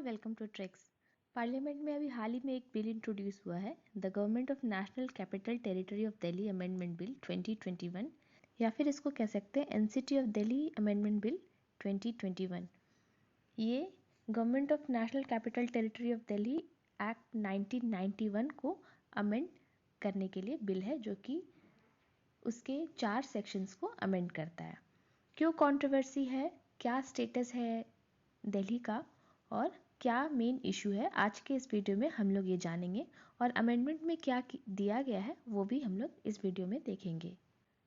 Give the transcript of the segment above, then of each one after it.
Welcome to tricks. Parliament में अभी हाल ही में एक बिल इंट्रोड्यूस हुआ है, the government of national capital territory of Delhi amendment bill 2021, या फिर इसको कह सकते हैं NCT of Delhi amendment bill 2021। ये government of national capital territory of Delhi act 1991 को अमेंड करने के लिए बिल है, जो कि उसके 4 सेक्शंस को अमेंड करता है। क्यों कंट्रोवर्सी है, क्या स्टेटस है दिल्ली का और क्या मेन इशू है, आज के इस वीडियो में हम लोग ये जानेंगे। और अमेंडमेंट में क्या दिया गया है वो भी हम लोग इस वीडियो में देखेंगे।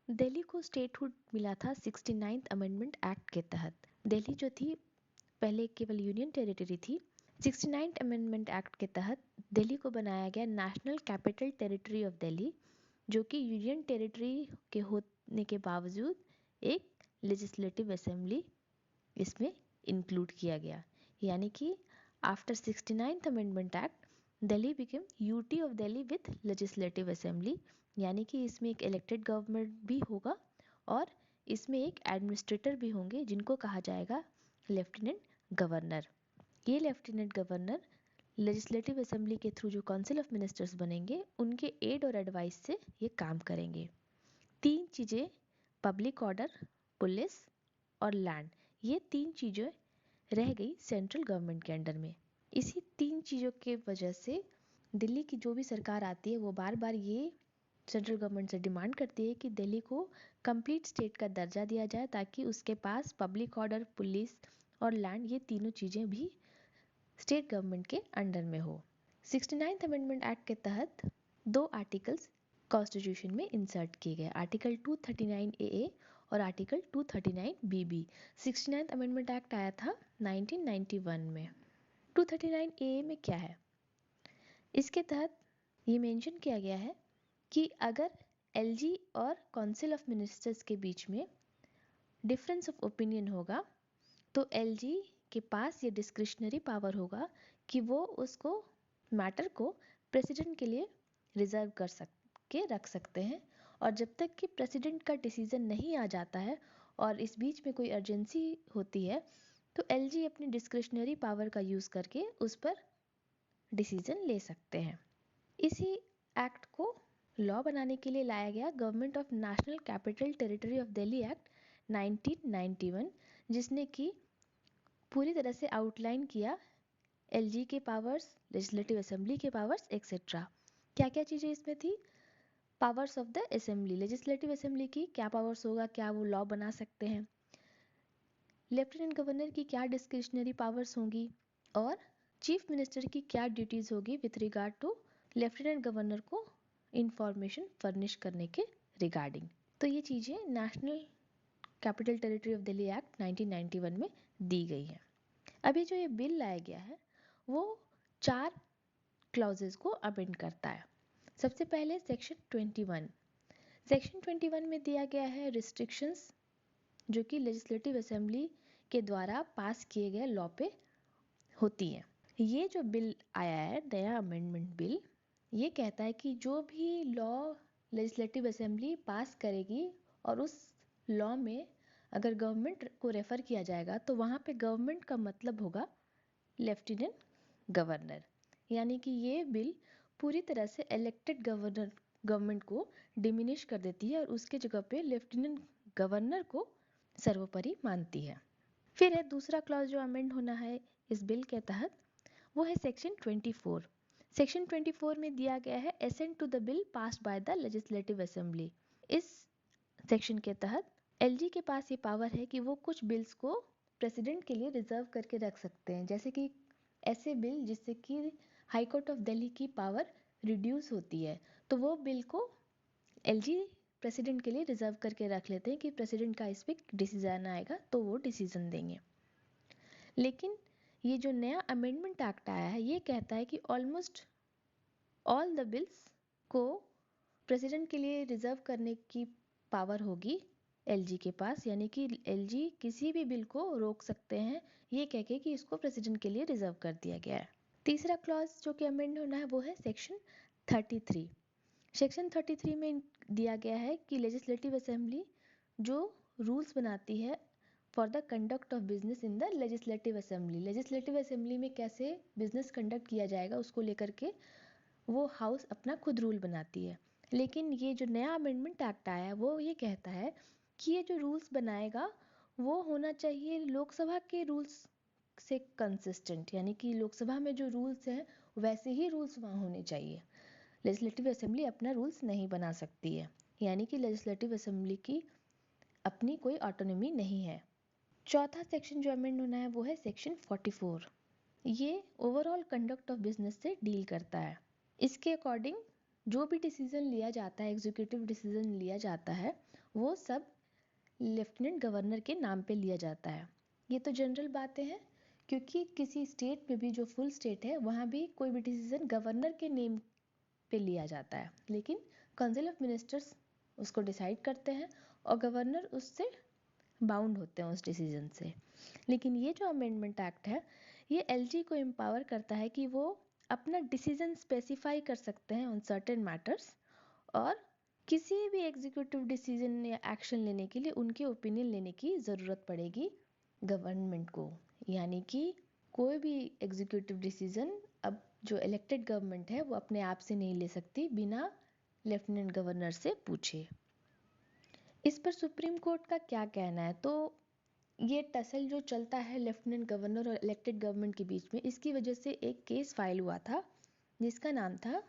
दिल्ली को स्टेटहुड मिला था 69th अमेंडमेंट एक्ट के तहत। दिल्ली जो थी पहले केवल यूनियन टेरिटरी थी। 69th अमेंडमेंट एक्ट के तहत दिल्ली को बनाया गया national capital territory of Delhi, जो कि यूनियन टेरिटरी के होने के बावजूद एक लेजिस्लेटिव असेंबली इसमें इंक्लूड किया गया। यानी कि after 69th amendment act Delhi became UT of Delhi with legislative assembly, यानी कि इसमें एक इलेक्टेड गवर्नमेंट भी होगा और इसमें एक एडमिनिस्ट्रेटर भी होंगे जिनको कहा जाएगा लेफ्टिनेंट गवर्नर। ये लेफ्टिनेंट गवर्नर लेजिस्लेटिव असेंबली के थ्रू जो काउंसिल ऑफ मिनिस्टर्स बनेंगे उनके एड और एडवाइस से ये काम करेंगे। 3 चीज़ें, पब्लिक ऑर्डर, पुलिस और लैंड, ये 3 चीज़ें रह गई सेंट्रल गवर्नमेंट के अंडर में। इसी 3 चीज़ों के वजह से दिल्ली की जो भी सरकार आती है वो बार बार ये सेंट्रल गवर्नमेंट से डिमांड करती है कि दिल्ली को कंप्लीट स्टेट का दर्जा दिया जाए, ताकि उसके पास पब्लिक ऑर्डर, पुलिस और लैंड, ये तीनों चीज़ें भी स्टेट गवर्नमेंट के अंडर में हो। 69th अमेंडमेंट एक्ट के तहत 2 आर्टिकल्स कॉन्स्टिट्यूशन में इंसर्ट किए गए, आर्टिकल 239 ए और article 239 B. 69th amendment act आया था 1991 में। 239 ए में क्या है? इसके तहत ये मेंशन किया गया है कि अगर एलजी और काउंसिल ऑफ मिनिस्टर्स के बीच में डिफरेंस ऑफ ओपिनियन होगा तो एलजी के पास ये डिस्क्रिशनरी पावर होगा कि वो उसको मैटर को प्रेसिडेंट के लिए रिजर्व के रख सकते हैं, और जब तक कि प्रेसिडेंट का डिसीजन नहीं आ जाता है और इस बीच में कोई अर्जेंसी होती है तो एलजी अपनी डिस्क्रिशनरी पावर का यूज़ करके उस पर डिसीजन ले सकते हैं। इसी एक्ट को लॉ बनाने के लिए लाया गया government of national capital territory of Delhi act 1991, जिसने कि पूरी तरह से आउटलाइन किया एलजी के पावर्स, लेजिस्लेटिव असेंबली के पावर्स एक्सेट्रा। क्या क्या चीज़ें इसमें थी? Powers of the assembly, legislative assembly की क्या पावर्स होगा, क्या वो लॉ बना सकते हैं, लेफ्टिनेंट गवर्नर की क्या डिस्क्रिशनरी पावर्स होंगी, और चीफ मिनिस्टर की क्या ड्यूटीज़ होगी with regard to lieutenant governor को इंफॉर्मेशन फर्निश करने के रिगार्डिंग। तो ये चीज़ें national capital territory of Delhi act 1991 में दी गई हैं। अभी जो ये बिल लाया गया है वो 4 क्लॉजेस को अमेंड करता है। सबसे पहले सेक्शन 21। सेक्शन 21 में दिया गया है रिस्ट्रिक्शंस जो कि लेजिस्लेटिव असेंबली के द्वारा पास किए गए लॉ पे होती हैं। ये जो बिल आया है, नया अमेंडमेंट बिल, ये कहता है कि जो भी लॉ लेजिस्लेटिव असेंबली पास करेगी और उस लॉ में अगर गवर्नमेंट को रेफर किया जाएगा तो वहाँ पे गवर्नमेंट का मतलब होगा लेफ्टिनेंट गवर्नर। यानी कि ये बिल पूरी तरह से इलेक्टेड गवर्नमेंट को डिमिनिश कर देती है और उसके जगह पे लेफ्टिनेंट गवर्नर को सर्वोपरि मानती है। फिर है दूसरा क्लॉज जो अमेंड होना है इस बिल के तहत, वो है सेक्शन 24। सेक्शन 24 में दिया गया है assent to the bill passed by the legislative assembly. इस सेक्शन के तहत एलजी के पास ये पावर है कि वो कुछ बिल्स को प्रेसिडेंट के लिए रिजर्व करके रख सकते हैं, जैसे कि ऐसे बिल जिससे कि हाई कोर्ट ऑफ दिल्ली की पावर रिड्यूस होती है, तो वो बिल को एलजी प्रेसिडेंट के लिए रिजर्व करके रख लेते हैं कि प्रेसिडेंट का इस पर डिसीजन आएगा तो वो डिसीजन देंगे। लेकिन ये जो नया अमेंडमेंट एक्ट आया है ये कहता है कि ऑलमोस्ट ऑल द बिल्स को प्रेसिडेंट के लिए रिजर्व करने की पावर होगी एलजी के पास, यानी कि एलजी किसी भी बिल को रोक सकते हैं ये कह के कि इसको प्रेसिडेंट के लिए रिजर्व कर दिया गया है। तीसरा क्लॉज जो कि अमेंड होना है वो है सेक्शन 33। सेक्शन 33 में दिया गया है कि लेजिस्लेटिव असेंबली जो रूल्स बनाती है for the conduct of business in the legislative assembly. Legislative assembly में कैसे बिजनेस कंडक्ट किया जाएगा उसको लेकर के वो हाउस अपना खुद रूल बनाती है। लेकिन ये जो नया अमेंडमेंट एक्ट आया है वो ये कहता है कि ये जो रूल्स बनाएगा वो होना चाहिए लोकसभा के रूल्स से कंसिस्टेंट, यानी कि लोकसभा में जो रूल्स हैं वैसे ही रूल्स वहाँ होने चाहिए। लेजिस्लेटिव असेंबली अपना रूल्स नहीं बना सकती है, यानी कि लेजिस्लेटिव असेंबली की अपनी कोई ऑटोनॉमी नहीं है। चौथा सेक्शन जो अमेंड होना है वो है सेक्शन 44। ये ओवरऑल कंडक्ट ऑफ बिजनेस से डील करता है। इसके अकॉर्डिंग जो भी डिसीजन लिया जाता है, एग्जीक्यूटिव डिसीजन लिया जाता है, वो सब लेफ्टिनेंट गवर्नर के नाम पे लिया जाता है। ये तो जनरल बातें हैं, क्योंकि किसी स्टेट में भी जो फुल स्टेट है वहाँ भी कोई भी डिसीजन गवर्नर के नेम पे लिया जाता है, लेकिन काउंसिल ऑफ मिनिस्टर्स उसको डिसाइड करते हैं और गवर्नर उससे बाउंड होते हैं उस डिसीजन से। लेकिन ये जो अमेंडमेंट एक्ट है ये एलजी को एम्पावर करता है कि वो अपना डिसीजन स्पेसिफाई कर सकते हैं ऑन सर्टेन मैटर्स, और किसी भी एग्जीक्यूटिव डिसीजन या एक्शन लेने के लिए उनके ओपिनियन लेने की ज़रूरत पड़ेगी गवर्नमेंट को। यानी कि कोई भी एग्जीक्यूटिव डिसीजन अब जो इलेक्टेड गवर्नमेंट है वो अपने आप से नहीं ले सकती बिना लेफ्टिनेंट गवर्नर से पूछे। इस पर सुप्रीम कोर्ट का क्या कहना है? तो ये टसल जो चलता है लेफ्टिनेंट गवर्नर और इलेक्टेड गवर्नमेंट के बीच में, इसकी वजह से एक केस फाइल हुआ था जिसका नाम था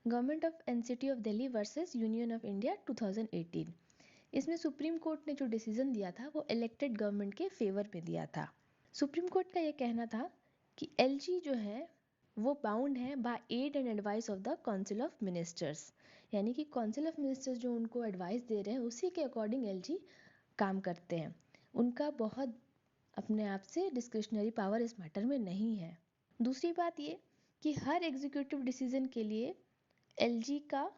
government of NCT of Delhi versus union of India 2018। इसमें सुप्रीम कोर्ट ने जो डिसीजन दिया था वो इलेक्टेड गवर्नमेंट के फेवर में दिया था। सुप्रीम कोर्ट का ये कहना था कि एलजी जो है वो बाउंड है bye add and advice of the council of ministers, यानी कि काउंसिल ऑफ मिनिस्टर्स जो उनको एडवाइस दे रहे हैं उसी के अकॉर्डिंग एलजी काम करते हैं। उनका बहुत अपने आप से डिस्क्रिशनरी पावर इस मैटर में नहीं है। दूसरी बात ये कि हर एग्जीक्यूटिव डिसीजन के लिए एलजी का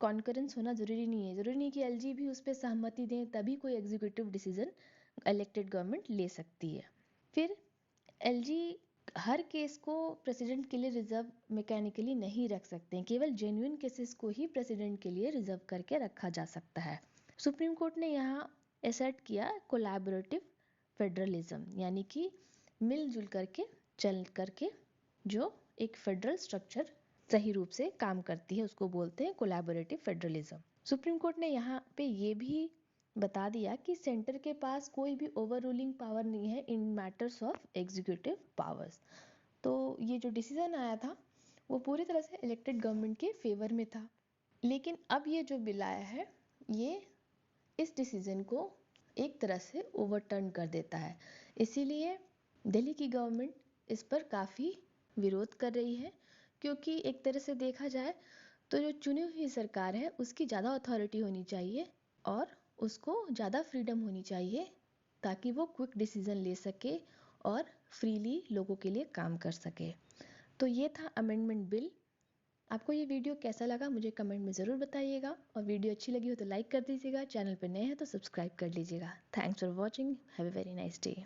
कॉन्करेंस होना ज़रूरी नहीं है। ज़रूरी नहीं कि एलजी भी उस पर सहमति दें तभी कोई एग्जीक्यूटिव डिसीजन इलेक्टेड गवर्नमेंट ले सकती है। फिर एलजी हर केस को प्रेसिडेंट के लिए रिजर्व मैकेनिकली नहीं रख सकते हैं, केवल जेन्युइन केसेस को ही प्रेसिडेंट के लिए रिजर्व करके रखा जा सकता है। सुप्रीम कोर्ट ने यहाँ एसर्ट किया कोलैबोरेटिव फेडरलिज्म, यानी कि मिलजुल करके चल करके जो एक फेडरल स्ट्रक्चर सही रूप से काम करती है उसको बोलते हैं कोलैबोरेटिव फेडरलिज्म। सुप्रीम कोर्ट ने यहाँ पे ये भी बता दिया कि सेंटर के पास कोई भी ओवर रूलिंग पावर नहीं है इन मैटर्स ऑफ एग्जीक्यूटिव पावर्स। तो ये जो डिसीजन आया था वो पूरी तरह से इलेक्टेड गवर्नमेंट के फेवर में था। लेकिन अब ये जो बिल आया है ये इस डिसीजन को एक तरह से ओवरटर्न कर देता है। इसीलिए दिल्ली की गवर्नमेंट इस पर काफ़ी विरोध कर रही है, क्योंकि एक तरह से देखा जाए तो जो चुनी हुई सरकार है उसकी ज़्यादा अथॉरिटी होनी चाहिए और उसको ज़्यादा फ्रीडम होनी चाहिए ताकि वो क्विक डिसीजन ले सके और फ्रीली लोगों के लिए काम कर सके। तो ये था अमेंडमेंट बिल। आपको ये वीडियो कैसा लगा मुझे कमेंट में ज़रूर बताइएगा, और वीडियो अच्छी लगी हो तो लाइक कर दीजिएगा, चैनल पर नए हैं तो सब्सक्राइब कर लीजिएगा। Thanks for watching, have a very nice day.